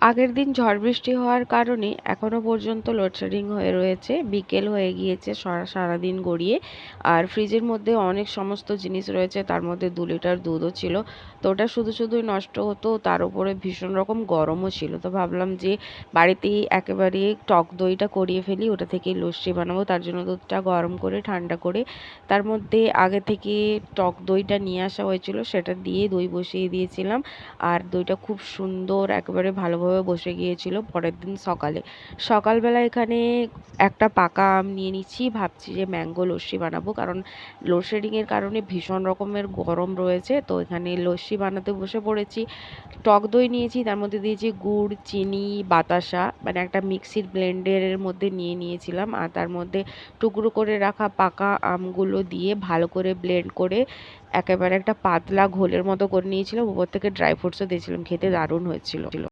আগের দিন ঝড় বৃষ্টি হওয়ার কারণে এখনো পর্যন্ত লোডশেডিং হয়ে রয়েছে। বিকেল হয়ে গিয়েছে সারাদিন গড়িয়ে। আর ফ্রিজের মধ্যে অনেক সমস্ত জিনিস রয়েছে, তার মধ্যে 2 লিটার দুধও ছিল। তো ওটা শুধু শুধুই নষ্ট হতো, তার উপরে ভীষণ রকম গরমও ছিল। তো ভাবলাম যে বাড়িতেই একেবারে টক দইটা করিয়ে ফেলি, ওটা থেকেই লস্যি বানাবো। তার জন্য দুধটা গরম করে ঠান্ডা করে তার মধ্যে আগে থেকে টক দইটা নিয়ে আসা হয়েছিল, সেটা দিয়ে দই বসিয়ে দিয়েছিলাম। আর দইটা খুব সুন্দর একেবারে ভালোভাবে বসে গিয়েছিল। পরের দিন সকালবেলা এখানে একটা পাকা আম নিয়ে নিচ্ছি, ভাবছি যে ম্যাঙ্গো লস্যি বানাবো, কারণ লোডশেডিংয়ের কারণে ভীষণ রকমের গরম রয়েছে। তো এখানে লস্যি বানাতে বসে পড়েছি। টক দই নিয়েছি, তার মধ্যে দিয়েছি গুড়, চিনি, বাতাসা, মানে একটা মিক্সির ব্লেন্ডারের মধ্যে নিয়ে নিয়েছিলাম। আর তার মধ্যে টুকরো করে রাখা পাকা আমগুলো দিয়ে ভালো করে ব্লেন্ড করে একেবারে একটা পাতলা ঘোলের মতো করে নিয়েছিলাম। উপর থেকে ড্রাই ফ্রুটসও দিয়েছিলাম, খেতে দারুণ হয়েছিল।